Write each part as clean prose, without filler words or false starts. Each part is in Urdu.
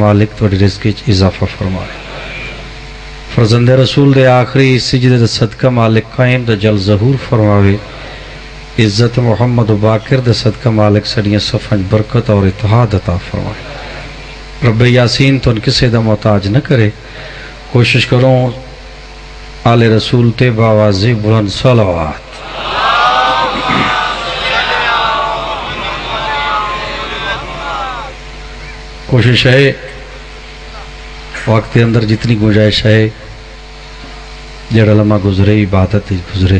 مالک تھوڑی رزق اضافہ فرمائے. فرزند رسول دے آخری سجدے دے صدقہ مالک قائم دے جل ظہور فرماوے. عزت محمد و باقر دے صدقہ مالک سڑیاں صفحہ برکت اور اتحاد عطا فرمائے. رب یاسین تو ان کسی دا محتاج نہ کرے. کوشش کروں آل رسول تے باوازی بلند صلوات. کوشش ہے وقت کے اندر جتنی گنجائش ہے جڑا لمحہ گزرے عبادت گزرے.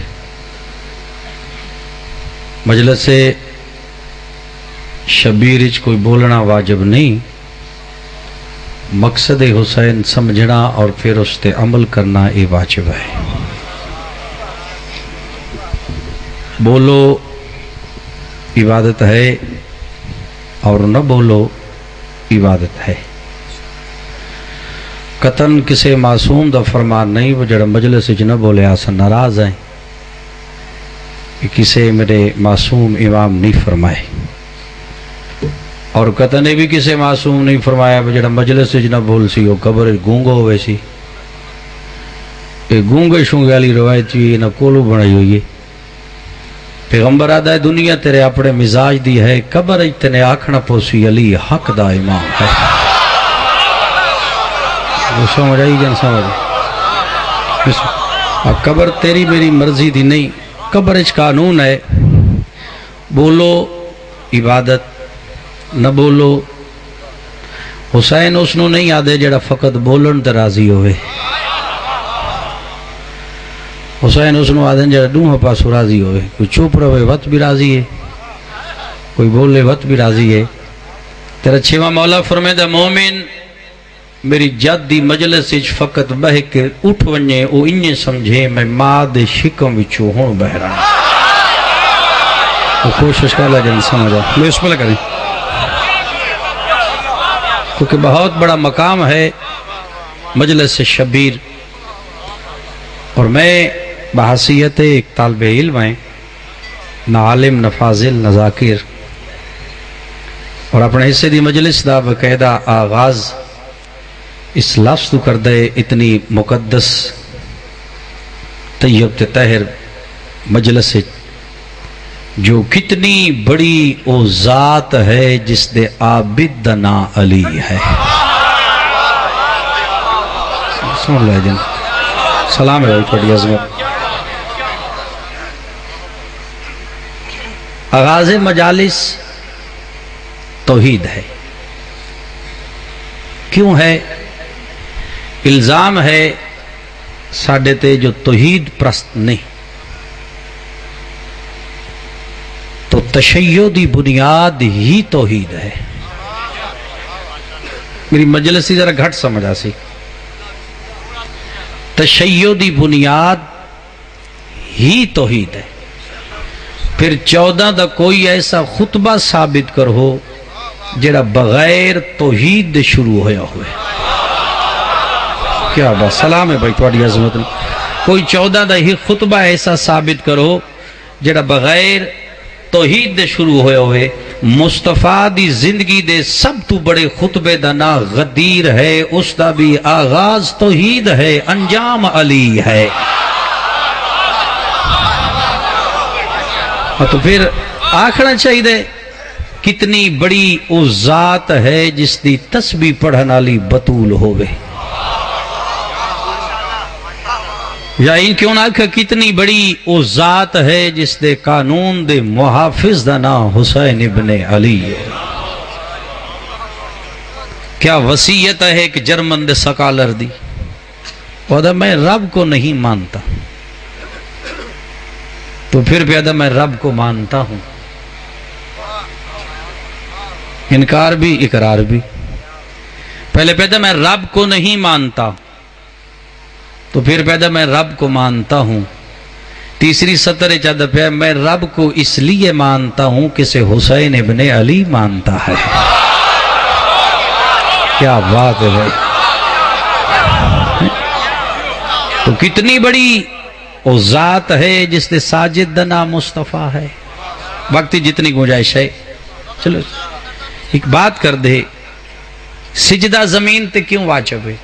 مجلس سے شبیر اچ کوئی بولنا واجب نہیں. مقصد حسین سمجھنا اور پھر اس تے عمل کرنا یہ واجب ہے. بولو عبادت ہے اور نہ بولو عبادت ہے. قطن کسی معصوم دا فرمان نہیں وہ جڑا مجلس وچ نہ بولے آسا ناراض ہیں کہ کسی میرے معصوم امام نہیں فرمائے. اور قطن نے بھی کسی معصوم نہیں فرمایا وہ جڑا مجلس وچ نہ بول سی وہ قبر گونگو ہوئے سی. یہ گونگے شونگے والی روایت بھی نہ کولو بنائی ہوئی ہے. پیغمبر آدھا ہے دنیا تیرے اپنے مزاج دی ہے قبر اتنے آکھنا پوسی علی حق دا امام ہے. وہ سمجھ آئی جن سمجھ قبر تیری میری مرضی دی نہیں. قبر اچ قانون ہے بولو عبادت نہ بولو. حسین اس نو نہیں آدھے جڑا فقط بولن تے راضی ہوئے. حسین اس نو آدھے جڑا دوہاں پاسو راضی ہوئے. کوئی چوپ رہے وقت بھی راضی ہے کوئی بولے وقت بھی راضی ہے. تیرا چھواں مولا فرمیدہ مومن میری جد دی مجلس اچ فقط بہ کے اٹھ ونجے او انجے سمجھے میں ماں دے شکم وچوں ہوں بہ رہا. وہ کوشش کر لے جن سمجھا میں اس پہ کریں کیونکہ بہت بڑا مقام ہے مجلس شبیر. اور میں بحثیت ایک طالب علم ہیں نہ عالم نہ فاضل نہ ذاکر. اور اپنے حصے دی مجلس دا باقاعدہ آغاز اس لفظ تو کر دے اتنی مقدس طیب طاہر مجلس جو کتنی بڑی او ذات ہے جس دے عابد دا نام علی ہے. سن لے جن سلام ہے بڑی عظمت. آغاز مجالس توحید ہے. کیوں ہے؟ الزام ہے ساڈے تے جو توحید پرست نہیں. تو تشیع دی بنیاد ہی توحید ہے. میری مجلس ذرا گھٹ سمجھا سی. تشیع دی بنیاد ہی توحید ہے. پھر 14 دا کوئی ایسا خطبہ ثابت کرو جڑا بغیر توحید دے شروع ہویا ہوئے. کیا بات سلام ہے بھائی تھوڑی عظمت. کوئی 14 دا ہی خطبہ ایسا ثابت کرو جڑا بغیر توحید دے شروع ہوئے ہوئے. مصطفیٰ دی زندگی دے سب تو بڑے خطبے دا نا غدیر ہے. اس دا بھی آغاز توحید ہے انجام علی ہے. تو پھر آکھنا چاہیے کتنی بڑی او ذات ہے جس دی تسبیح پڑھن والی بطول ہوئے. یا ان کیوں نہ کہ کتنی بڑی او ذات ہے جس دے قانون دے محافظ دا نام حسین ابن علی ہے. کیا وصیت ہے ایک جرمن دے سکالر دی. وہ میں رب کو نہیں مانتا تو پھر پیدا میں رب کو مانتا ہوں. انکار بھی اقرار بھی. پہلے پیدا میں رب کو نہیں مانتا تو پھر پیدا میں رب کو مانتا ہوں. تیسری سطر چاہتا پہ میں رب کو اس لیے مانتا ہوں کہ سے حسین ابن علی مانتا ہے. کیا بات ہے بھائی. تو کتنی بڑی وہ ذات ہے جس نے ساجد دنا مصطفیٰ ہے. وقتی جتنی گنجائش ہے چلو ایک بات کر دے. سجدہ زمین تے کیوں واجب ہے؟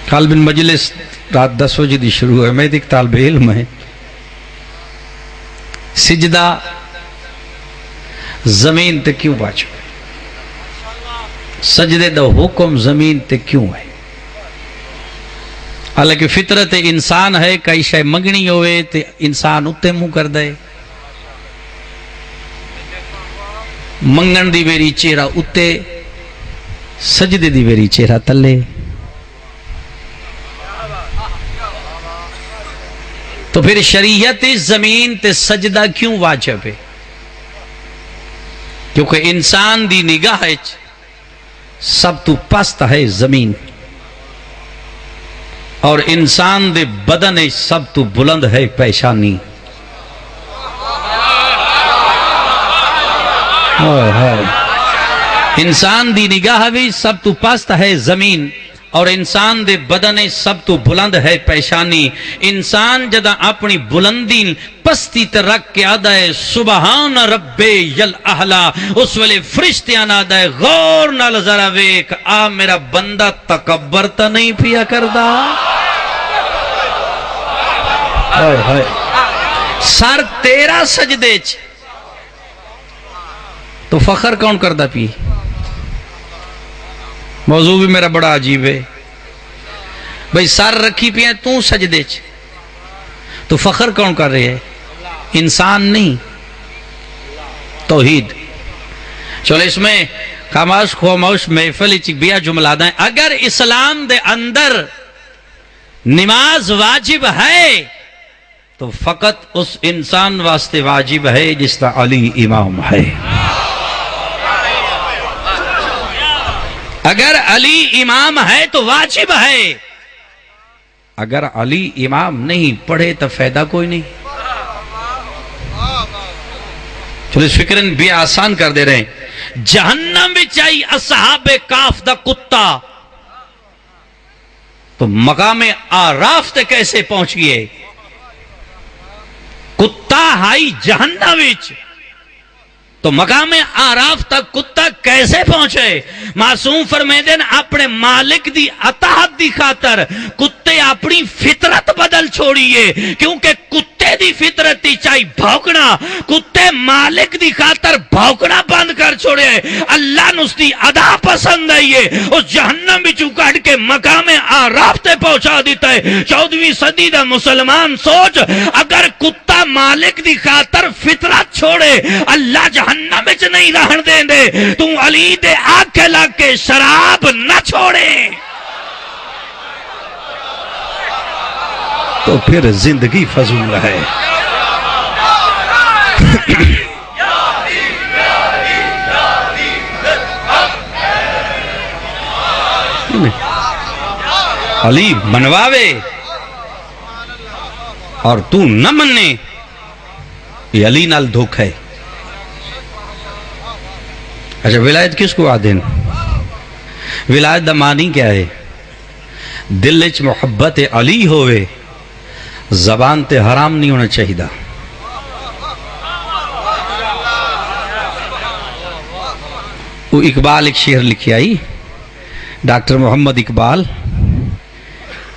کل بن مجلس رات 10 بجے دی شروع ہے، میں ایک طالب علم ہے، سجدہ زمین تے کیوں واجب ہے؟ سجدے دا حکم زمین تے کیوں ہے؟ حالانکہ فطرت انسان ہے کئی شے منگنی ہوئے تے انسان اتے منہ کر دے، منگن دی ویری چہرہ اتے، سجدے دی ویری چہرہ تلے۔ تو پھر شریعت زمین تے سجدہ کیوں واجب ہے؟ کیونکہ انسان دی نگاہ سب تو پست ہے زمین، اور انسان دے بدن سب تو بلند ہے پیشانی۔ انسان دی نگاہ بھی سب تو پست ہے زمین، اور انسان دے بدن سب تو بلند ہے پیشانی۔ انسان جدہ اپنی بلندی پستی تے رکھ کے آدھا ہے سبحان رب یل احلا، اس ویلے فرشتیاں آدھا ہے غور نال ذرا ویک، آ میرا بندہ تکبر تا نہیں پیا کردا؟ سر تیرا سجدے چ تو فخر کون کردہ پی؟ موضوع بھی میرا بڑا عجیب ہے بھئی، سر رکھی پی ہیں تو سجدے چ تو فخر کون کر رہے ہے؟ انسان نہیں، توحید۔ چلو اس میں خاموش خاموش محفل بیا جملہ دیں، اگر اسلام دے اندر نماز واجب ہے تو فقط اس انسان واسطے واجب ہے جس کا علی امام ہے۔ اگر علی امام ہے تو واجب ہے، اگر علی امام نہیں پڑھے تو فائدہ کوئی نہیں۔ چلو اس فکرن بھی آسان کر دے رہے ہیں، جہنم بچ آئی اصحاب کاف دا کتا تو مقام آراف تے کیسے پہنچ گئے؟ کتا ہائی جہنم بچ تو مقام آراف تک کتا کیسے پہنچے؟ معصوم فرمیدن اپنے مالک دی اطاعت دی خاطر کتے اپنی فطرت بدل چھوڑیے، کیونکہ کتے دی فطرت دی چاہی بھوکنا، کتے مالک دی خاطر بھوکنا بند کر چھوڑے، اللہ نستی ادا پسند آئیے، اس جہنم بچو کٹ کے مقام آراف تے پہنچا دیتا ہے۔ 14ویں صدی دا مسلمان سوچ، اگر کتا مالک دی خاطر فطرت چھوڑے اللہ جہنم وچ نہیں رہن دیں دے، تو علی دے آنکھیں لگ کے شراب نہ چھوڑے تو پھر زندگی فضول ہے۔ علی منواوے اور تو نہ مننے، یہ علی نال دھوکھ ہے۔ اچھا ولایت کس کو آدھیں؟ ولایت دا معنی کیا ہے؟ دل وچ محبت علی ہوئے، زبان تے حرام نہیں ہونا چاہیے۔ وہ اقبال ایک شعر لکھی آئی، ڈاکٹر محمد اقبال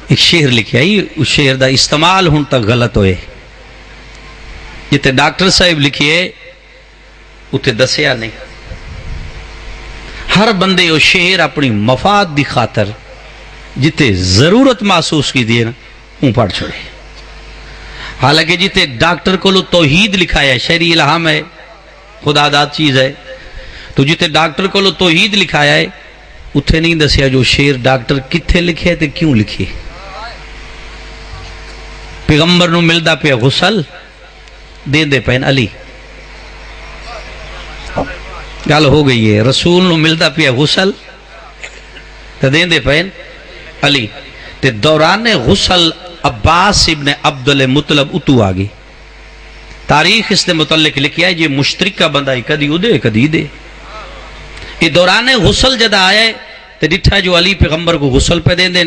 ایک شعر لکھی آئی، اس شعر دا استعمال ہون تک غلط ہوئے، جتے ڈاکٹر صاحب لکھیے اتے دسیا نہیں۔ ہر بندے وہ شعر اپنی مفاد دی خاطر جتے ضرورت محسوس کی دیئے نا ان پڑھ چھوڑے، حالانکہ جتے ڈاکٹر کو لو توحید لکھایا ہے، شعری الہام ہے، خدا داد چیز ہے، تو جتے ڈاکٹر کو لو توحید لکھایا ہے اتھے نہیں دسیا جو شعر ڈاکٹر کتھے لکھے تے کیوں لکھے۔ پیغمبر نو ملدا پہ غسل دے دے پہن علی، گل ہو گئی ہے، رسول نو ملدا پہ غسل تے دے دے پہن علی، تے دوران غسل عباس ابن عبدالمطلب اتو آگی۔ تاریخ اس نے متعلق لکھیا ہے یہ مشترکہ بندہ ہی کدی ادے کدی دے۔ یہ دوران غسل جدہ آئے تے ڈٹھا جو علی پیغمبر کو غسل پہ دیں دیں،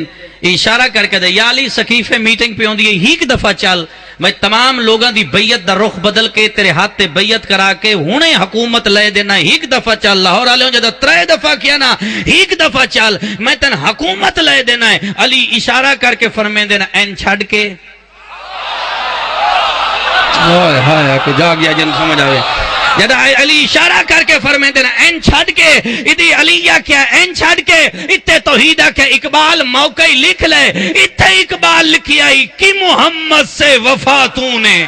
اشارہ کر کے دے یا علی سقیفے میٹنگ پہ ہوں دی ہی ایک دفعہ چل، میں تمام لوگاں دی بیعت دا رخ بدل کے تیرے ہاتھ تے بیعت کرا کے ہونے حکومت لے دینا ایک دفعہ چل لاہور والے جدہ 3 دفعہ کیا نا ایک دفعہ چل میں تن حکومت لے دینا ہے علی اشارہ کر کے فرمائے دینا این چھڑ کے ہائے کہ جاگ گیا جن سمجھ آوے جدہ علی اشارہ کر کے فرمائے دینا این چھڑ کے ادھی علیہ کیا این چھڑ کے اتے توحیدہ کے اقبال موقعی لکھ لے اتے اقبال لکھی آئی کہ محمد سے وفاتوں نے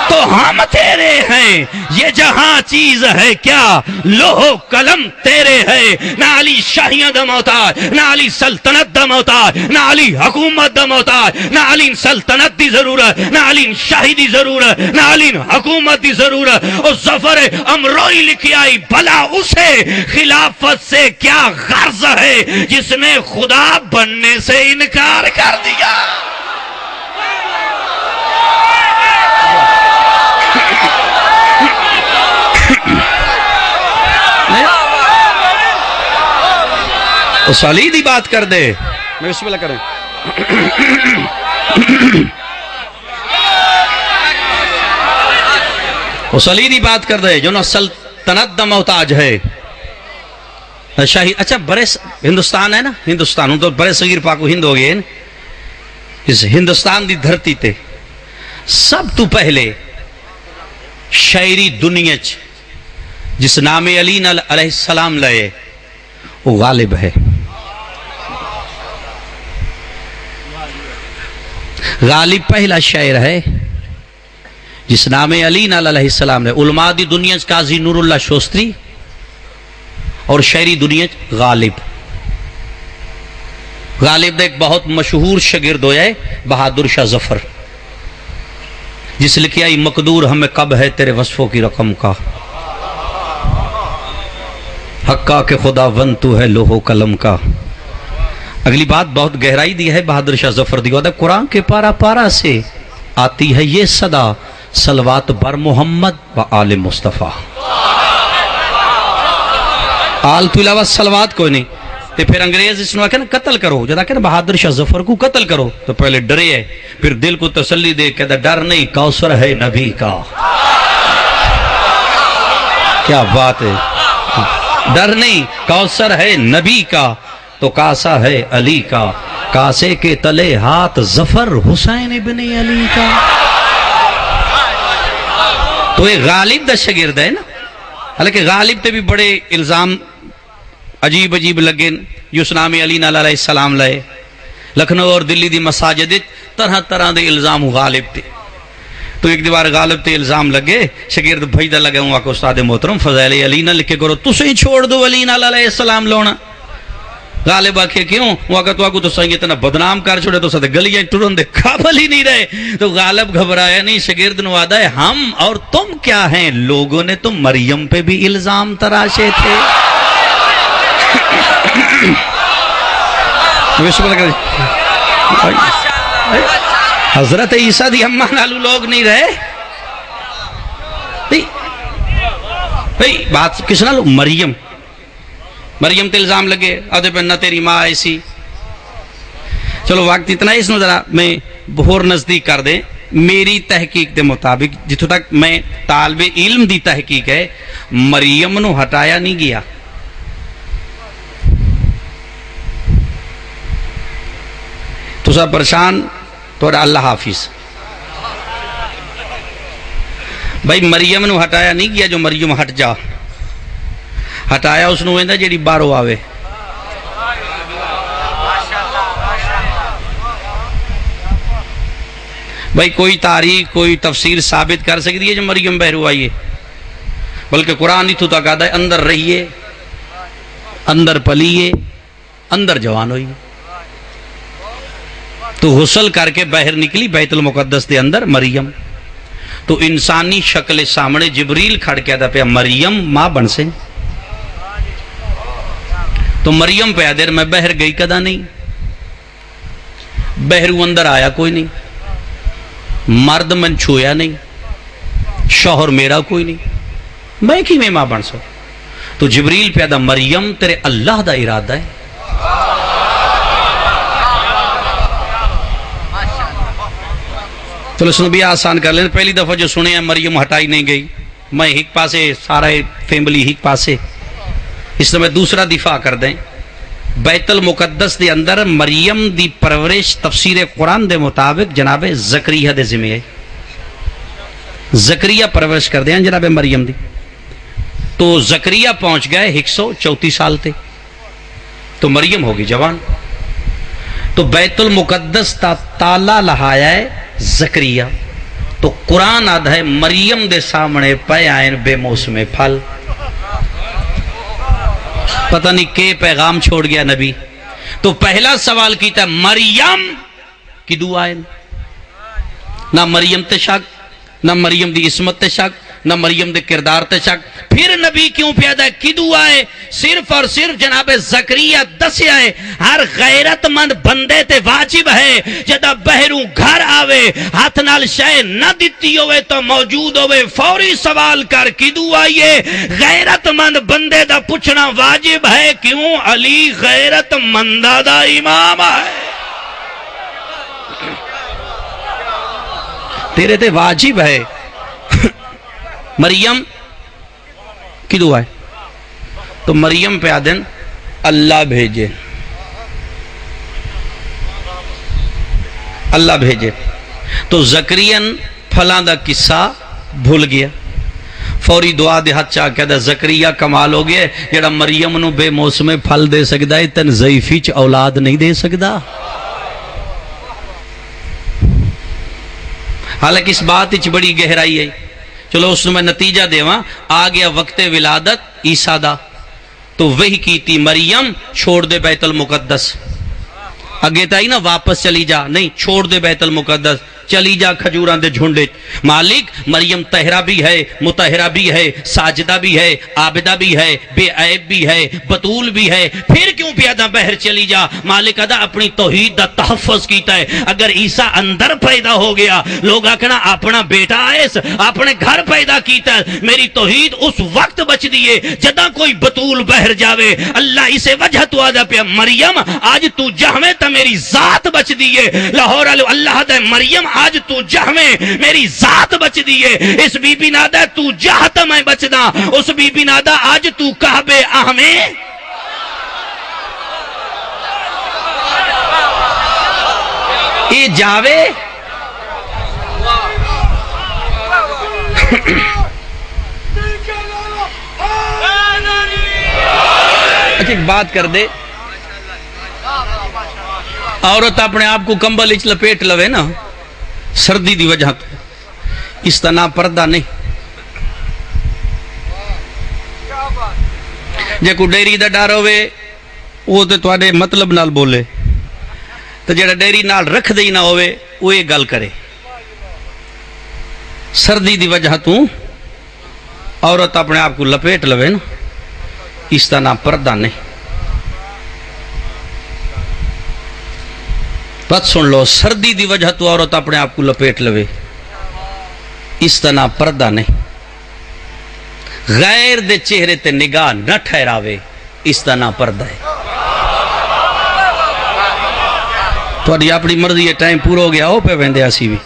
تو ہم تیرے ہیں یہ جہاں چیز ہے کیا لوہ قلم تیرے ہے نہ علی شاہیاں دا محتاج نہ علی سلطنت دا محتاج نہ علی حکومت دا محتاج نہ علی سلطنت دی ضرورت نہ علی شاہی دی ضرورت نہ علی حکومت دی ضرورت اور ظفر امروئی لکھی آئی بھلا اسے خلافت سے کیا غرض ہے جس نے خدا بننے سے انکار کر دیا اس علی دی بات کر دے میں بسم اللہ کریں اس علی دی بات کر دے جو نا سلطنت دا محتاج ہے شاہی اچھا برے ہندوستان ہے نا ہندوستان تو برے صغیر پاک و ہند ہو گئے اس ہندوستان دی دھرتی تے سب تو پہلے شاعری دنیا جس نام علی علیہ السلام لئے وہ غالب ہے غالب پہلا شاعر ہے جس نام علی علیہ السلام نے علماء دی دنیا قاضی نور اللہ شوستری اور شاعری دنیا غالب غالب دا ایک بہت مشہور شاگرد ہویا ہے بہادر شاہ ظفر جس لکھی آئی مقدور ہمیں کب ہے تیرے وصفوں کی رقم کا حقا کہ خدا ون تو ہے لوہو قلم کا اگلی بات بہت گہرائی دی ہے بہادر شاہ ظفر دی قرآن کے پارا پارا سے آتی ہے یہ صدا صلوات بر محمد و آل مصطفیٰ آل تو علاوہ صلوات کوئی نہیں تو پھر انگریز اس نے کہنا قتل کرو جدا کہنا بہادر شاہ ظفر کو قتل کرو تو پہلے ڈرے ہے پھر دل کو تسلی دے کہتا ڈر نہیں کوثر ہے نبی کا کیا بات ہے ڈر نہیں کوثر ہے نبی کا تو کاسا ہے علی کا کاسے کے تلے ہاتھ ظفر حسین ابن علی کا تو یہ غالب دا شاگرد ہے نا حالانکہ غالب تے بھی بڑے الزام عجیب عجیب لگے جس نام علی علیہ السلام لائے لکھنؤ اور دلی دی مساجد طرح طرح دے الزام غالب تے تو ایک دیوار غالب تے الزام لگے شاگرد بھیجا لگے ہوں آکو استاد محترم فضائل علی نہ لکھے کرو تو سے چھوڑ دو علی علیہ السلام لونا غالب آکھے کیوں وہ آکھا تو آکو تو سنگی اتنا بدنام کر چھوڑے تو ساتھ گلیاں ٹرون دے قابل ہی نہیں رہے تو غالب گھبرایا نہیں شاگرد نے وعدہ ہے ہم اور تم کیا ہیں لوگوں نے تو مریم پہ بھی الزام تراشے تھے حضرت عیسیٰ دی اماں نالو لوگ نہیں رہے بھئی بات کس نالو مریم مریم تے الزام لگے آدھے پہ نہ تیری ماں ایسی چلو وقت اتنا ہے اس نے ذرا میں بہور نزدیک کر دیں میری تحقیق دے مطابق جتوں تک میں طالب علم دی تحقیق ہے مریم نو ہٹایا نہیں گیا تو سب پریشان تو اللہ حافظ بھائی مریم نو ہٹایا نہیں گیا جو مریم ہٹ جا ہٹایا اس نو ویندا جیڑی باہروں آوے بھائی کوئی تاریخ کوئی تفسیر ثابت کر سکتی ہے جو مریم بہرو آئیے بلکہ قرآن اتھو تک آدھا ہے اندر رہیے اندر پلیے اندر جوان ہوئیے تو غسل کر کے باہر نکلی بیت المقدس دے اندر مریم تو انسانی شکل سامنے جبریل کھڑ کے آدھا پہ مریم ماں بن سے تو مریم پہ آدھر میں باہر گئی کدا نہیں بہرو اندر آیا کوئی نہیں مرد من چھویا نہیں شوہر میرا کوئی نہیں میں کی میں ماں بن سو تو جبریل پہ آدھا مریم تیرے اللہ دا ارادہ ہے چلو اس بھی آسان کر لیں. پہلی دفعہ جو سنے ہیں مریم ہٹائی نہیں گئی, میں ایک پاسے سارا فیملی ایک پاسے, اس میں دوسرا دفاع کر دیں. بیت المقدس دے اندر مریم دی پرورش تفسیر قرآن دے مطابق جناب زکریہ دے ذمہ ہے. زکریہ پرورش کر دیں جناب مریم دی. تو زکریہ پہنچ گئے 134 سال تے, تو مریم ہوگی جوان. تو بیت المقدس تا تالا لہایا ہے زکریہ. تو قرآن آدھا ہے مریم دے سامنے پے آئین بے موسم پھل. پتہ نہیں کہ پیغام چھوڑ گیا نبی. تو پہلا سوال کیتا ہے مریم کی دعائیں, نہ مریم تے شک, نہ مریم دی عصمت تے شک, نہ مریم دے کردار تے شک. پھر نبی کیوں پیدا ہے کی دعائیں؟ صرف اور صرف جناب زکریہ دسیا ہے ہر غیرت مند بندے تے واجب ہے جدا بہروں گھر آوے ہاتھ نال شے نہ دیتی ہوئے تو موجود ہوئے فوری سوال کر کی دعائیں. غیرت مند بندے دا پوچھنا واجب ہے, کیوں؟ علی غیرت مندہ دا امام ہے. تیرے تے واجب ہے. مریم کی دعا ہے. تو مریم پہ آدن اللہ بھیجے, اللہ بھیجے. تو زکریہ پھلاں دا قصہ بھول گیا, فوری دعا دے ہاتھ چاہ کہتا زکریہ کمال ہو گیا جڑا مریم نو بے موسم پھل دے سکدا ہے, تن ضعیفی چ اولاد نہیں دے سکدا. حالانکہ اس بات اچ بڑی گہرائی ہے. چلو اس میں نتیجہ دیواں, آ گیا وقت ولادت عیسیٰ دا. تو وہی کی تھی مریم چھوڑ دے بیت المقدس. اگے تا ہی نا واپس چلی جا, نہیں چھوڑ دے بیت المقدس, چلی جا کھجوران دے جھنڈے. مالک مریم طاہرہ بھی ہے, مطہرہ بھی ہے, ساجدہ بھی ہے, عابدہ بھی ہے, بے عیب بھی ہے, بطول بھی ہے. پھر کیوں پیادہ بہر چلی جا؟ مالک ادا اپنی توحید دا تحفظ کیتا ہے. اگر عیسیٰ اندر پیدا ہو گیا لوگ آکھنا اپنا بیٹا ایس اپنے گھر پیدا کیتا ہے. میری توحید اس وقت بچ دیئے جدہ کوئی بطول بہر جاوے. اللہ اسے وجہ تو آدھا پیا مریم آج تو جہمیں تا میری ذات بچ دیئے. لاہور اللہ دے مریم آج تو جہمیں میری ذات بچ دیئے. اس بی بی نادا تو جہتا میں بچدا, اس بی بی نادا آج تو کعبے آہمیں. اے جاوے اچھا ایک بات کر دے, عورت اپنے آپ کو کمبل اچ لپیٹ لوے نا سردی دی وجہ تو, اس طرح پردہ نہیں. جے کو ڈیری دا ڈر ہوئے وہ تے تواڈے مطلب نال بولے, تو جڑا ڈیری نال رکھ دے نہ ہوئے وہ یہ گل کرے. سردی دی وجہ تو عورت اپنے آپ کو لپیٹ لوے نا, اس طرح پردہ نہیں. بات سن لو, سردی دی وجہ تو عورت اپنے آپ کو لپیٹ لوے, اس طرح پردہ نہیں. غیر دے چہرے تے نگاہ نہ ٹھہراوے, اس طرح پردہ ہے. تو اپنی مرضی یہ ٹائم پورا ہو گیا ہو پہ ویندے اسی بھی.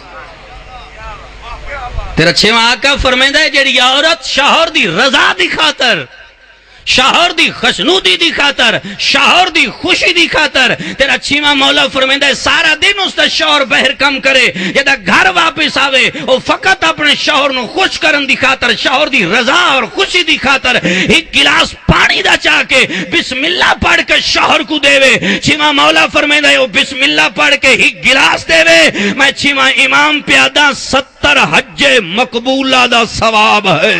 تیرا چھواں آقا فرمیندہ ہے جڑی عورت شوہر دی رضا دی خاطر, شوہر دی خشنودی دی خاطر, شوہر دی خوشی دی خاطر, تیرا چھواں مولا فرمیندہ ہے سارا دن اس دا شوہر بہر کم کرے, جدا گھر واپس آوے وہ فقط اپنے شوہر نو خوش کرن دی خاطر, شوہر دی رضا اور خوشی دی خاطر ایک گلاس پانی دا چاہ کے بسم اللہ پڑھ کے شوہر کو دے وے. چھواں مولا فرمیندہ ہے وہ بسم اللہ پڑھ کے ایک گلاس دے وے, میں چھواں امام پیادہ 70 حج مقبولہ دا ثواب ہے.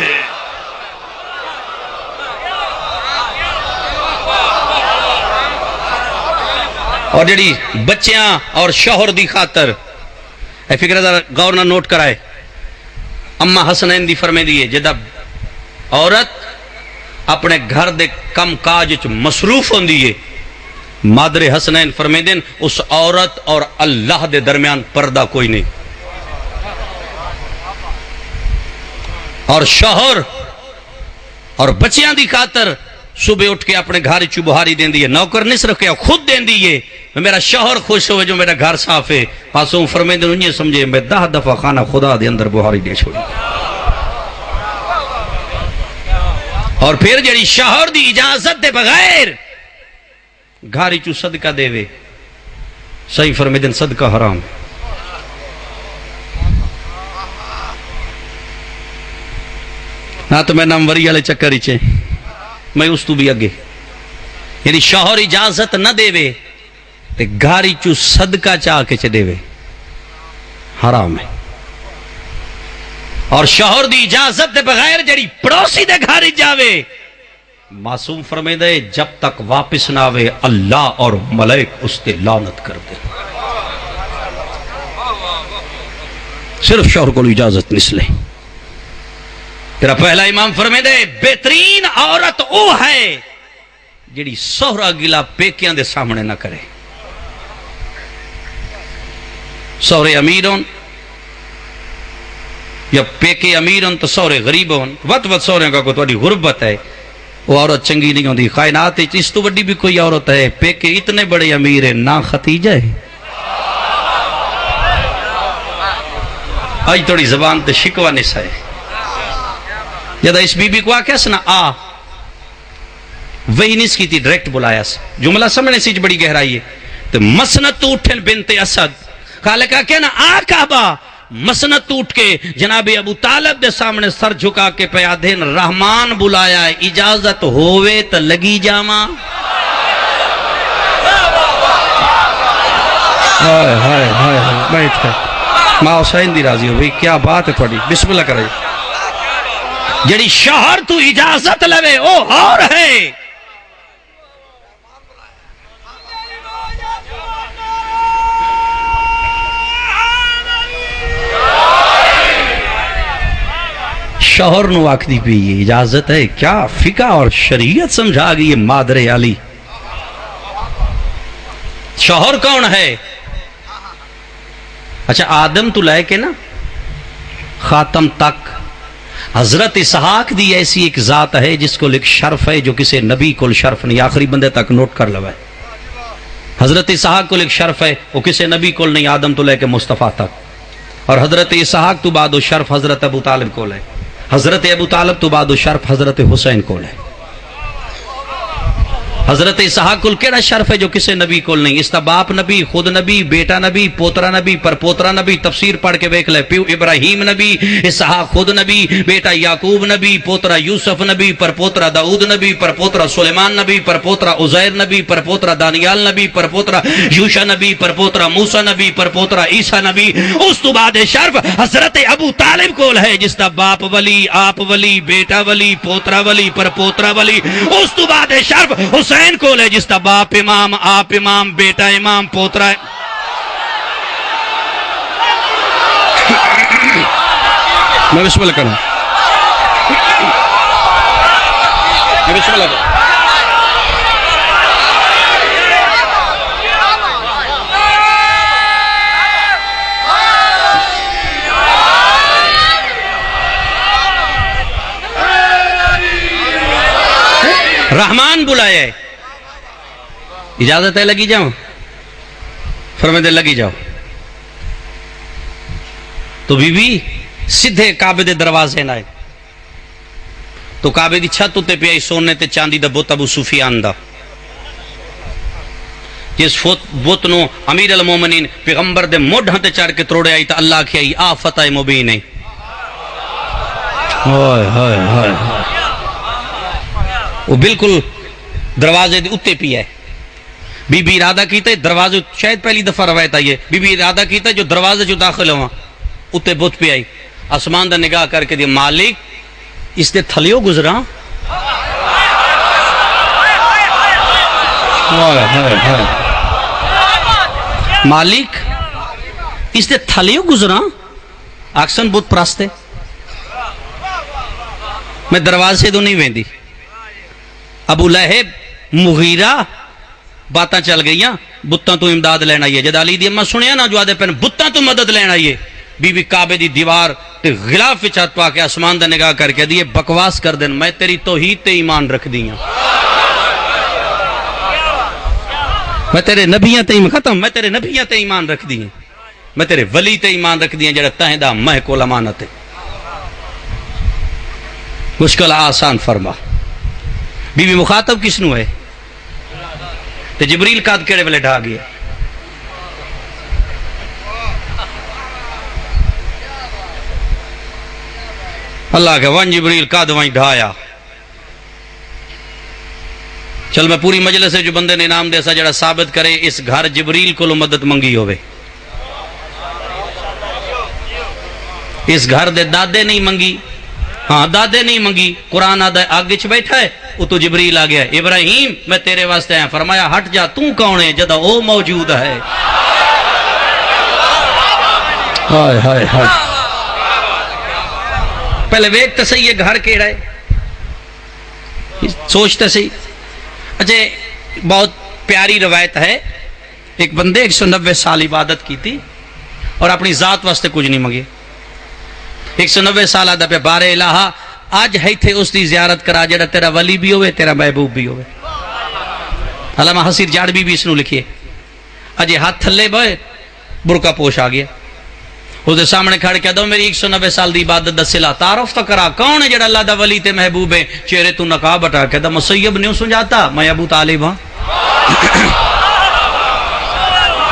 اور جڑی بچیاں اور شوہر دی خاطر اے فکر غور نہ نوٹ کرائے, اما حسنین دی فرمے دیئے جدہ عورت اپنے گھر دے کم کاج مصروف ہوں دیئے, مادر حسنین فرمے دین اس عورت اور اللہ دے درمیان پردہ کوئی نہیں. اور شوہر اور بچیاں دی خاطر صبح اٹھ کے اپنے گھر چو بہاری دین دیئے، نوکر نہیں رکھے خود دین دیئے، میرا شوہر خوش ہوئے جو میرا گھر صاف ہے، پاسوں فرمیدن انہیں سمجھے میں 10 دفعہ خانہ خدا دے اندر بہاری دے چھوڑی۔ اور پھر جڑی شوہر دی اجازت دے بغیر گھاری چو صدقہ دے وے، صحیح فرمیدن صدقہ حرام ہے۔ نہ تو میں نموری والے چکر ہی چے میں اس تو بھی اگے، یعنی شوہر اجازت نہ دے وے تے گھاری چو صدقہ چاہ کے چے دے وے، حرام ہے۔ اور شوہر دی اجازت دے بغیر جڑی پڑوسی دے گھاری جاوے، معصوم فرمائے دے جب تک واپس نہ آوے اللہ اور ملائک اس تے لعنت کر دے۔ صرف شوہر کو اجازت نسلے۔ تیرا پہلا امام فرمائے دے بہترین عورت او ہے جڑی سہرا گلا پیکیاں دے سامنے نہ کرے۔ سہرے امیر ہون یا پیکے امیر ہون تو سہرے غریب ہون، وقت سہرے کا کوئی تھوڑی غربت ہے، وہ عورت چنگی نہیں ہوندی۔ کائنات اس تو بڑی بھی کوئی عورت ہے، پیکے اتنے بڑے امیر ہیں نہ ختیجہ ہے۔ آج تھوڑی زبان تے شکوہ نسا ہے، جدہ اس بی بی کو آکیا سنا آ وہی نس کی تھی ڈائریکٹ بلایا سا، جملہ سمجھنے سے بڑی گہرائی ہے۔ تو مسنت اٹھن بنت اسد خالقہ کیا نا آ کعبہ، مسنت اٹھ کے جناب ابو طالب دے سامنے سر جھکا کے پیادین رحمان بلایا ہے، اجازت ہووے تو لگی جاما۔ ہائے ہائے ہائے بیٹھ ہے ماں حسین دی راضی ہو بھئی کیا بات ہے تھوڑی، بسم اللہ کرے۔ جڑی شوہر تو اجازت لوے او اور ہے، شوہر نو آکھ دی پی یہ اجازت ہے، کیا فقہ اور شریعت سمجھا گئی یہ مادر علی۔ شوہر کون ہے؟ اچھا آدم تو لائے کے نا خاتم تک، حضرت اسحاق دی ایسی ایک ذات ہے جس کو ایک شرف ہے جو کسی نبی کو شرف نہیں، آخری بندے تک نوٹ کر لو ہے۔ حضرت اسحاق کو ایک شرف ہے وہ کسی نبی کو نہیں، آدم تو لے کے مصطفیٰ تک۔ اور حضرت اسحاق تو بعد و شرف حضرت ابو طالب کو لے، حضرت ابو طالب تو بعد و شرف حضرت حسین کو لے۔ حضرت اسحاق کل کیڑا شرف ہے جو کسی نبی کل نہیں، اس تا باپ نبی، خود نبی، بیٹا نبی، پوترا نبی، پر پوترا نبی، تفسیر پڑھ کے بیک لے، پیو ابراہیم نبی، اسحاق خود نبی، بیٹا یعقوب نبی، پوترا یوسف نبی، پر پوترا داؤد نبی، پر پوترا سلیمان نبی، پر پوترا عزیر نبی، پر پوترا دانیال نبی، پر پوترا یوشع نبی، پر پوترا موسیٰ نبی، پر پوترا عیسیٰ نبی۔ اس تو بعد شرف حضرت ابو طالب کول ہے جس تا باپ ولی، آپ ولی، بیٹا ولی، پوترا ولی، پر پوترا ولی۔ اس تو بعد شرف حسین کول ہے جس تا باپ امام، آپ امام، بیٹا امام، پوترا ہے۔ میں بسم اللہ کروں، میں بسم اللہ کروں۔ رحمان بلایا ہے، اجازت ہے لگی جاؤں؟ فرمائے لگی جاؤ۔ تو بی بی سدھے کعبے دے دروازے نہ آئے تو کعبے دی چھت تے پہ آئی سونے تے چاندی دا بت ابو سفیان دا، جس بت نو امیر المومنین پیغمبر دے موڈھاں تے چڑھ کے تروڑے آئی تا اللہ کی آئی آ فتح مبین ہے۔ وہ بالکل دروازے دے اتے پی ہے۔ بی بی ارادہ کیتا ہے دروازے، شاید پہلی دفعہ روایت آئی ہے، بی بی ارادہ کیتا ہے جو دروازے جو داخل ہوا اتے بت پی آئی، آسمان دا نگاہ کر کے دی مالک اس دے تھلیوں گزرا، مالک اس دے تھلیوں گزرا، اکثر بت پرستے میں دروازے دو نہیں ویندی۔ ابو لہب مغیرہ باتاں چل گئیاں بتاں تو امداد لینا آئیے، جد علی دی اماں سنیا نا جو آدھے پہنے بتاں تو مدد لینا آئیے، بی بی کعبے دی دیوار تے غلاف چاہت پا کے آسمان دا نگاہ کر کے دیئے بکواس کر دیں، میں تیری توحید تے ایمان رکھ دیاں۔ میں تیرے نبیاں تے ختم، میں تیرے نبیاں تے ایمان رکھ دی، میں تیرے ولی تے ایمان رکھ دی جڑا تہیں دا مہ کول امانت ہے۔ مشکل آسان فرما۔ بی بی مخاطب کس نو ہے؟ تے جبریل قد کیڑے ویلے ڈھا گیا؟ اللہ کہ ون جبریل قد وہیں ڈھایا۔ چل میں پوری مجلس سے جو بندے نے نام دے سا جڑا ثابت کرے اس گھر جبریل کو مدد منگی ہوئے، اس گھر دے دادے نہیں منگی، ہاں دادے نہیں منگی، قرآن آدھا آگے چھ بیٹھا ہے، وہ تو جبریل آ گیا، ابراہیم میں تیرے واسطے ہیں، فرمایا ہٹ جا، تو کون ہے جدہ او موجود ہے۔ ہائے ہائے ہائے، پہلے ویکھتے صحیح یہ گھر کیڑا ہے، سوچتے صحیح۔ اچھے بہت پیاری روایت ہے، ایک بندے 190 سال عبادت کی تھی اور اپنی ذات واسطے کچھ نہیں منگے، 190 سال آدھا پہ بارے الہا آج ہے تھے اس دی زیارت کرا جڑا تیرا ولی بھی ہوئے تیرا محبوب بھی ہوئے۔ علامہ حسیر جاڑبی بھی اس نو لکھیے، اجے ہاتھ تھلے بھائے برکا پوش آ گیا، اس دے سامنے کھڑ کے دو میری 190 سال دی عبادت دا صلہ تعارف تو کرا، کون ہے جڑا اللہ دا ولی تے محبوب ہے؟ چہرے تو نقاب ہٹا کے دا مسیب نہیں سمجھاتا میں ابو طالب ہاں۔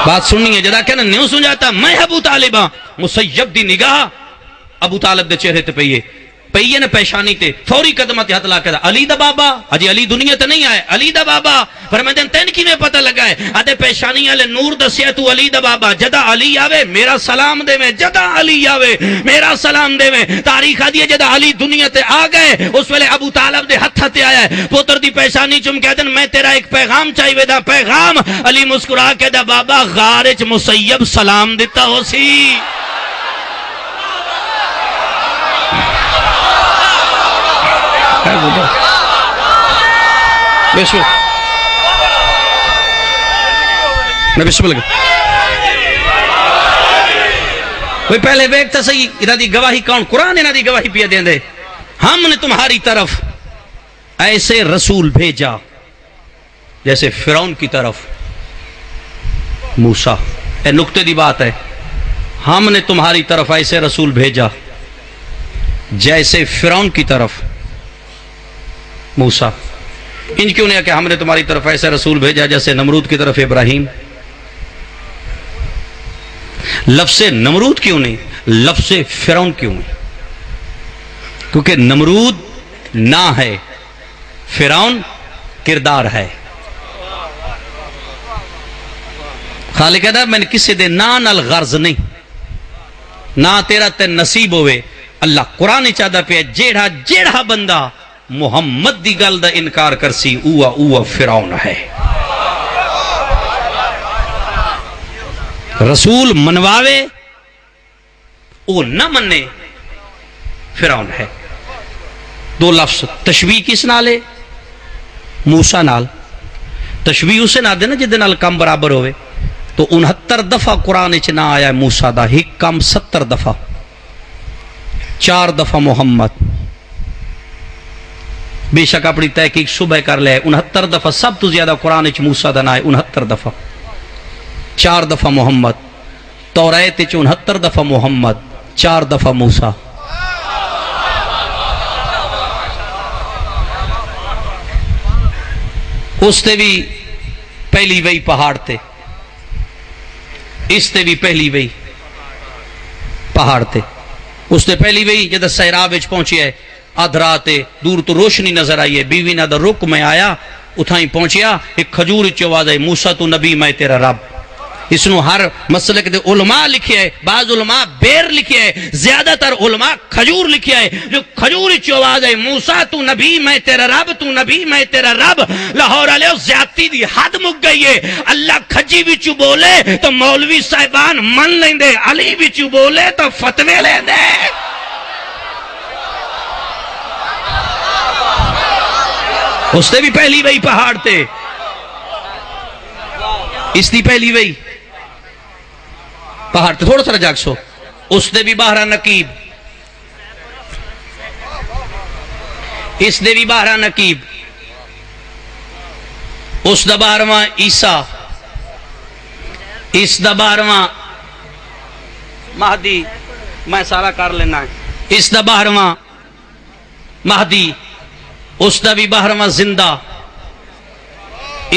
بات سننی ہے جدا کہنا نہیں سمجھاتا میں ابو طالب ہاں، مسیب دی نگاہ ابو طالب دے چہرے تے پئیے نے پیشانی تے فوری قدمہ تے ہاتھ لا کے دا علی دا بابا، اجی علی دنیا تے نہیں آئے، علی دا بابا فرمائے تین کی میں پتہ لگا ہے آدھے پیشانی والے نور دسیا تو علی دا بابا، جدا علی آوے میرا سلام دے میں، جدا علی آوے میرا سلام دے میں۔ تاریخ آدھی ہے جدا علی دنیا تے آ گئے اس ویلے ابو طالب دے ہتھا تے آیا ہے، پوتر دی پیشانی چم کہہ دن میں تیرا ایک پیغام چاہیے دا پیغام، علی مسکرا کے دا بابا غارج مسیب سلام دیتا ہو سی۔ بسم اللہ کوئی پہلے ویکھتا صحیح انہاں دی گواہی کون؟ قرآن انہاں دی گواہی پیا دیں دے، ہم نے تمہاری طرف ایسے رسول بھیجا جیسے فرعون کی طرف موسیٰ، اے نکتے دی بات ہے، ہم نے تمہاری طرف ایسے رسول بھیجا جیسے فرعون کی طرف موسیٰ۔ انج کیوں نہیں کہ ہم نے تمہاری طرف ایسے رسول بھیجا جیسے نمرود کی طرف ابراہیم؟ لفظ نمرود کیوں نہیں، لفظ فرعون کیوں نہیں؟ کیونکہ نمرود نا ہے، فرعون کردار ہے۔ خالق کہتا ہے میں نے کسی دے نا نال غرض نہیں، نا تیرا تے نصیب ہوئے۔ اللہ قرآن چاہتا پہ جیڑا جیڑا بندہ محمد دی گل دا انکار کرسی اوہ فرعون ہے۔ رسول منواوے او نہ مننے فرعون ہے۔ دو لفظ تشبیہ کس نالے؟ موسیٰ نال۔ تشبیہ اسے نہ دینا جدے نال کم برابر ہوئے، تو 69 دفعہ قرآن اچ نہ آیا ہے موسیٰ دا، ایک کم 70 دفعہ، 4 دفعہ محمد۔ بے شک اپنی تحقیق صبح کر لے، 69 دفعہ سب تو زیادہ قرآن اچ موسیٰ دا نہ ہے، 69 دفعہ، 4 دفعہ محمد۔ توریت اچ 69 دفعہ محمد، 4 دفعہ موسیٰ۔ اس تے بھی پہلی وہی پہاڑ تے، اس تے بھی پہلی وہی پہاڑ تے۔ اس تے پہلی وہی جدہ سیراب اچ پہنچی ہے، ادھراتے دور تو روشنی نظر آئی ہے، بیوی نہ دا رک میں آیا، اتھائیں پہنچیا، ایک کھجور چواز ہے، موسیٰ تو نبی میں تیرا رب۔ اس نو ہر مسئلے کے علماء لکھے ہے، بعض علماء بیر لکھے ہے، زیادہ تر علماء کھجور لکھے ہے۔ جو کھجور چواز ہے، موسیٰ تو نبی میں تیرا رب، تو نبی میں تیرا رب، لاہور علیہ زیادتی دی حد مک گئی ہے۔ اللہ کھجی بھی چو بولے تو مولوی صاحبان من لیں دے، علی بھی چو بولے تو فتوے لیں دے۔ اس نے بھی پہلی وہی پہاڑ تے، اس نے پہلی وہی پہاڑ تے، تھوڑا سا جاگ سو۔ اس نے بھی باہرہ نقیب، اس نے بھی باہرہ نقیب، اس نے باہرواں عیسیٰ، اس دا 12واں مہدی، میں سارا کر لینا ہے، اس دا 12واں مہدی، اس دا بھی 12واں زندہ،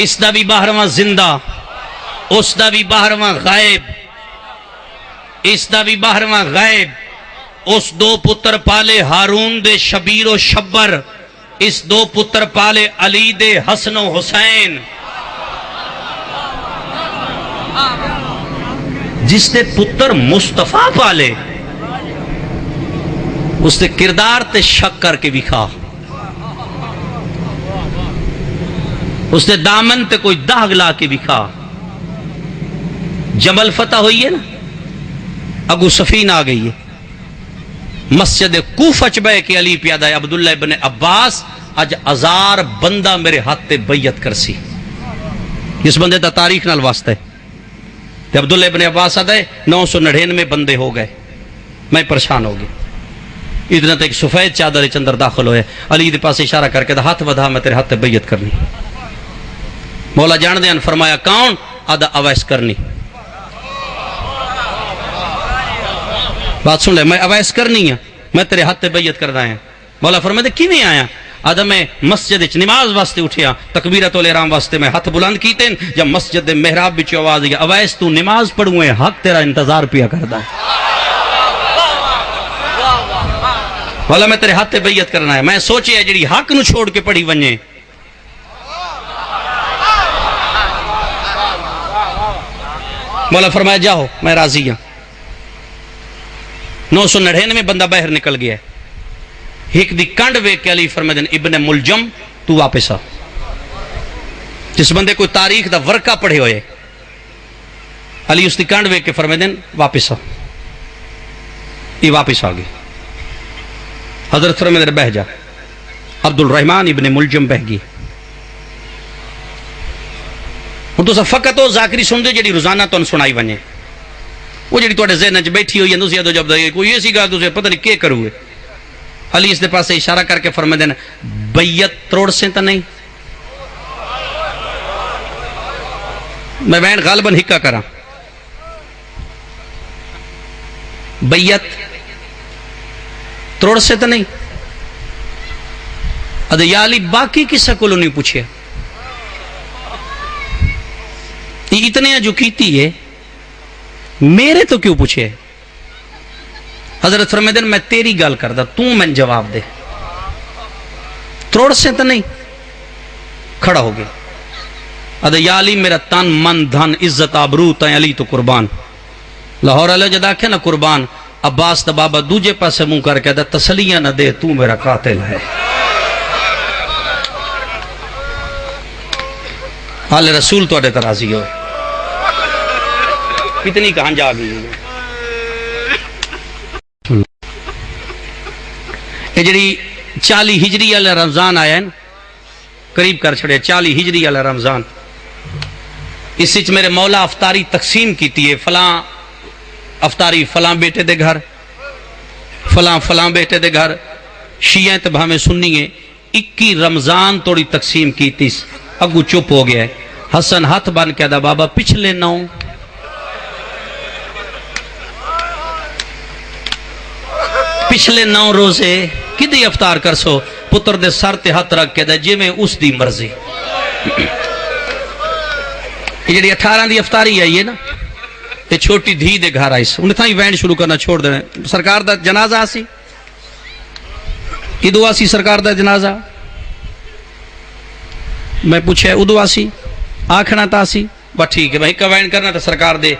اس دا بھی 12واں زندہ، اس دا بھی 12واں غائب، اس دا بھی 12واں غائب، اس دو پتر پالے ہارون دے شبیر و شبر، اس دو پتر پالے علی دے حسن و حسین، جس نے پتر مصطفیٰ پالے اس نے کردار تے شک کر کے بھی کھا، اس نے دامن تے کوئی داغ لا کے بھی کھا۔ جمل فتح ہوئی ہے نا، اگو سفین آ گئی ہے، مسجد کوفہ چ بہ کے علی پیادہ ہے، عبداللہ ابن عباس اج 1000 بندہ میرے ہاتھ تے بیعت کرسی، اس بندے دا تاریخ نال واسطہ ہے۔ تے عبداللہ ابن عباس آدھے 999 بندے ہو گئے، میں پریشان ہو گیا، اتنا تو ایک سفید چادر چندر داخل ہوئے، علی دے پاس اشارہ کر کے ہاتھ بدھا، میں تیرے ہاتھ تے بیعت کرنی۔ مولا جان دے فرمایا کون؟ آدھا اویس کرنی۔ بات سن لے، میں اویس کرنی ہے، میں تیرے ہاتھ تے بیعت کرنا ہے۔ مولا فرمایا دے کیویں آیا؟ آدھا میں مسجد وچ نماز واسطے اٹھیا، تکبیرۃ الاحرام واسطے میں ہاتھ بلند کیتے، جب مسجد دے محراب وچ آواز آئی اویس تو نماز پڑھوں ہے، حق تیرا انتظار پیا کردا ہے، مولا میں تیرے ہاتھ تے بیعت کرنا ہے۔ میں سوچیا جڑی حق نو چھوڑ کے پڑھی ونجے، مولا فرمایا جاؤ میں راضی ہوں۔ 999 بندہ باہر نکل گیا، ایک دی کنڈ ویک کے علی فرمائے ابن ملجم تو واپس آ، جس بندے کوئی تاریخ دا ورقہ پڑھے ہوئے، علی اس دی کنڈ ویک کے فرمائے واپس آ، یہ واپس آ گئے۔ حضرت فرمائے بہ جا، عبد الرحمن ابن ملجم بہ گئی۔ ہوں تو فقط وہ ذاکری سن دو جی روزانہ تمہیں سنائی ونجے، وہ جی تے ذہن چ بیٹھی ہوئی ہے، تھی جب کوئی ایسی گل تجھے پتہ نہیں کیا کرو گے۔ علی اس دے پاس اشارہ کر کے فرما دینا بیعت توڑ سے تو نہیں، میں بہن غالباً ہکا کرا، بیعت توڑ سے تو نہیں۔ ادھے یا علی باقی کسے کو نہیں پوچھے، اتنے جو کیتی ہے میرے تو کیوں پوچھے؟ حضرت فرمائے میں تیری گل کردا، تو میں جواب دے، تروڑ سے تو نہیں۔ کھڑا ہو گیا، ادھے یا علی میرا تن من دھن عزت آبرو تائیں علی تو قربان۔ لاہور علیہ جد آکھے نا قربان، عباس دا بابا دوجے پاسے منہ کر کے تسلیاں نہ دے، تو میرا قاتل ہے۔ حال رسول تو اڈے ترازی ہوئے، کتنی کہاں جا گئی ہے۔ یہ جڑی 40 ہجری والا رمضان آیا ہے، قریب کر چھڑے 40 ہجری والا رمضان، اس وچ میرے مولا افطاری تقسیم کیتی ہے، فلاں افطاری فلاں بیٹے دے گھر، فلاں فلاں بیٹے دے گھر، شیعہ تے بھاویں سنی ہے۔ 21 رمضان توڑی تقسیم کیتی، اگو چپ ہو گیا ہے۔ حسن ہاتھ بن کے دا بابا پچھلے 9 روزے کدی افطار کر سو؟ پتر دے سر تے ہاتھ رکھ کے دا جی میں اس دی مرضی۔ یہ جڑی 18 دی افطاری آئی ہے نا، یہ چھوٹی دھی دے گھر آئی سے، انہیں تھا ہی وینڈ شروع کرنا چھوڑ دینے۔ سرکار دا جنازہ آسی، ادو آسی سرکار دا جنازہ، میں پوچھے ادو آسی آکھنا تا سی، بس ٹھیک ہے بھائی کا وینڈ کرنا تا سرکار دے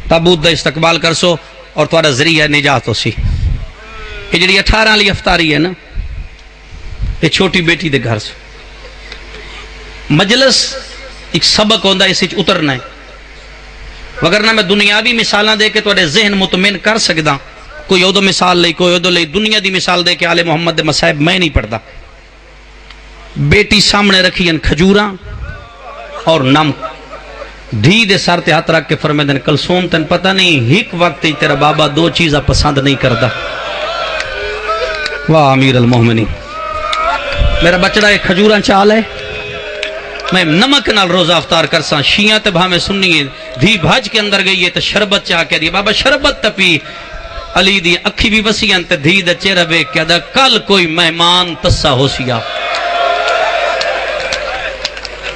تابوت دا استقبال کر سو اور تھوڑا ذریعہ نجات ہو سی۔ یہ جڑی 18 والی افطاری ہے نا، یہ چھوٹی بیٹی دے گھر سے مجلس ایک سبق ہوندہ، اس وچ اترنا ہے، وگرنہ میں دنیاوی مثالاں دے کے تھوڑے ذہن مطمئن کر سکدا، کوئی ادو مثال لئی کوئی ادو لئی، دنیا دی مثال دے کے آل محمد دے مصائب میں نہیں پڑھتا۔ بیٹی سامنے رکھی ان کھجوراں اور نمک، دھی دے سر تے ہاتھ رکھ کے فرمائے دن کلثوم تن پتہ نہیں ایک وقت تیرا بابا 2 چیزاں پسند نہیں کرتا۔ واہ امیر المومنین، میرا بچڑا ایک کھجوراں چال ہے، میں نمک نال روزہ افطار کرساں شیعہ تے بھامے سنی دھی بھاج کے اندر گئی ہے تو شربت چاہ کے دی بابا شربت تپی علی دی اکھی بھی وسیعن تے دھی دا چہرہ بے کیا دا کل کوئی مہمان تسا ہو سیا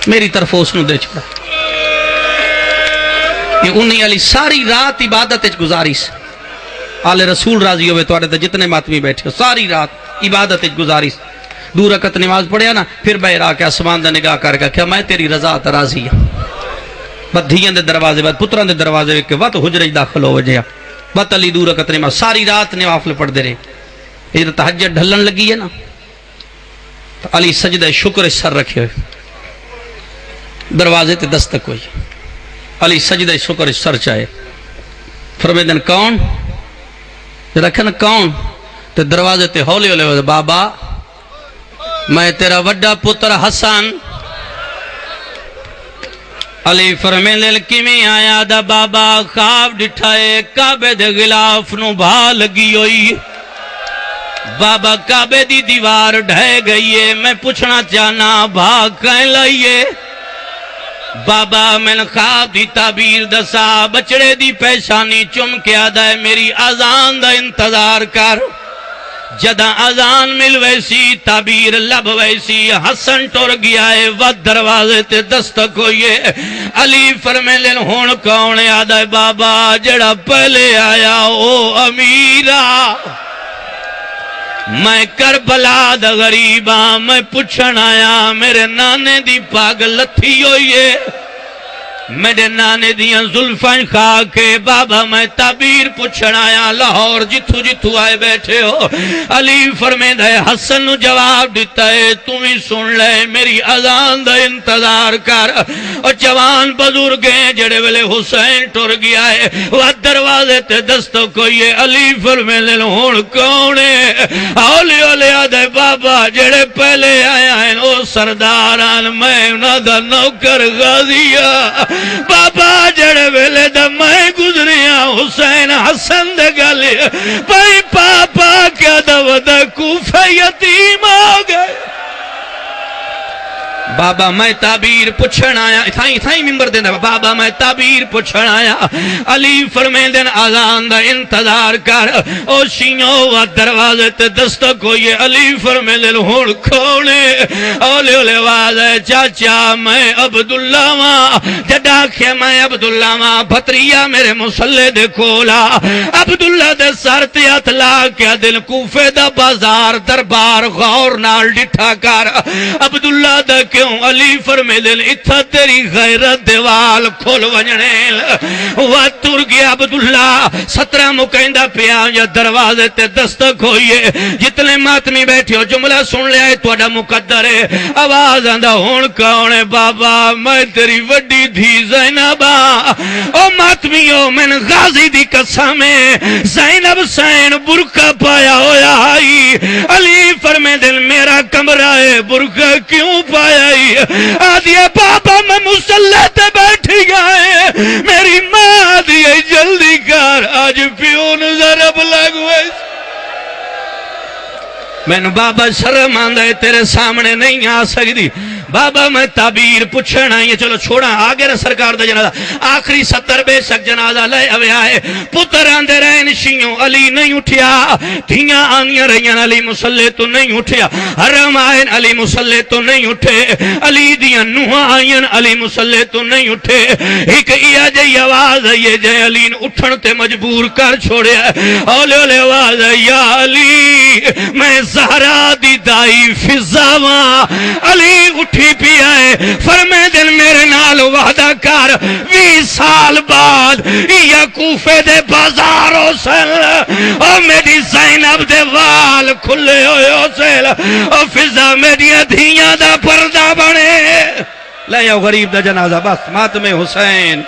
میری طرف اس نو دے چھوڑا یہ انہی علی ساری رات عبادت گزاری سے آل رسول راضی ہوئے تو جتنے ماتمی بیٹھے ہو ساری رات عبادت گزاری سے 2 رکعت نماز پڑھیا نا پھر بہر آ کے آسمان دا نگاہ کر کے کیا میں تیری رضا راضی ہوں بس دھیاں دے دروازے بعد پتران دے دروازے کے وقت حجرے داخل ہو وجہ بس علی 2 رکعت نماز ساری رات نوافل پڑھ دے رہے یہ تہجد ڈھلن لگی ہے نا تو علی سجدہ شکر سر رکھے ہوئے دروازے تے دستک ہوئی علی سجدہ شکر سر چاہے فرمیدن کون رکھن کون تے دروازے تے ہولے ہولے ہوئے بابا میں تیرا وڈا پتر حسن علی فرمیدن کی میں آیا دا بابا خواب ڈٹھائے کعبے دے غلاف نو بھا لگی ہوئی بابا کعبے دی دیوار ڈھے گئی ہے میں پوچھنا چاہنا بھا کہیں لائیے بابا میں نے خواب دی تعبیر دسا بچڑے دی پیشانی چم کے آدھا ہے میری آزان دا انتظار کر جدہ آزان مل ویسی تعبیر لب ویسی حسن ٹور گیا ہے ود دروازے تے دستک ہوئیے علی فرمے لین ہون کون آدھا ہے بابا جڑا پہلے آیا او امیرہ میں کربلا دا غریباں میں پوچھن آیا میرے نانے دی پاگ لتھی ہوئیے میرے نانے دیاں زلفیں کھا کے بابا میں تعبیر پوچھن آیا لاہور جتھو جتھو آئے بیٹھے ہو علی فرمید ہے حسن نو جواب دیتا ہے تمہیں سن لے میری اذان دا انتظار کر اور جوان بزرگیں جڑے ویلے حسین ٹر گیا ہے وہ دروازے تے دستو کوئی ہے علی فرمید ہون کونے اولی اولی آدھے بابا جڑے پہلے آیا ہیں او سرداران میں انہاں دا نوکر غازیہ بابا جڑے ویلے دا میں گزریاں حسین حسن دے گلی بھائی پاپا کیا دا ودا کوفہ یتیم آ گئے بابا میں تعبیر پوچھن آیا اتھائی ممبر دینا بابا میں تعبیر پوچھن آیا علی فرمین دین آزان دا انتظار کر او شینوں و دروازے تے دستک ہوئیے علی فرمین دین ہون کھونے اولے اولے وازے چاچا میں عبداللہ ماں جڑا کھے میں عبداللہ ماں بھتریا میرے مسلح دے کھولا عبداللہ دے سارتی اتلا کیا دل کوفے دا بازار دربار غور نال ڈٹھا کر عبداللہ دا کیوں علی فرمے دن اتھا تیری غیرت دیوال کھول ونجنیل وقت تر گیا عبداللہ 17 مکیندہ پیا یا دروازے تے دستک ہوئیے جتنے ماتمی بیٹھے ہو جملہ سن لیا ہے توڑا مقدر ہے آواز آندہ ہون کاؤنے بابا میں تیری وڈی دھی زینبا او ماتمیوں میں غازی دی قسمیں زینب سین برکہ پایا ہویا آئی علی فرمے دن میرا کمرہ ہے برکہ کیوں پایا آدھیا بابا میں مسلح تے بیٹھی گئے میری ماں دیئے جلدی کر آج پیون ضرب لگوئے میں نے بابا شرم آندھے تیرے سامنے نہیں آ سکتی بابا میں تعبیر پوچھنا ہے چلو چھوڑا آگے رہ سرکار دا جنازہ آخری 70 بے شک جنازہ لے اوے آئے پتر آندے رہے نشیوں علی نہیں اٹھیا دھیاں آنیاں رہیاں علی مسلح تو نہیں اٹھیا حرم آئین علی مسلح تو نہیں اٹھے علی دیاں نوحاں آئین علی مسلح تو نہیں اٹھے ایک ایا جائی آواز ہے یہ جائے علی اٹھن تے مجبور کر چھوڑے اولے اولے آواز ہے یا علی میں زہرا دی دائی فضاواں علی اٹھی پی آئے فرمے دن میرے نال وعدہ کر 20 سال بعد یا کوفے دے بازاروں سل اور میری زینب دے وال کھلے ہوئے ہو سل اور فضا میری دھیاں دا پردہ بنے لے یا غریب دا جنازہ بس ماتم حسین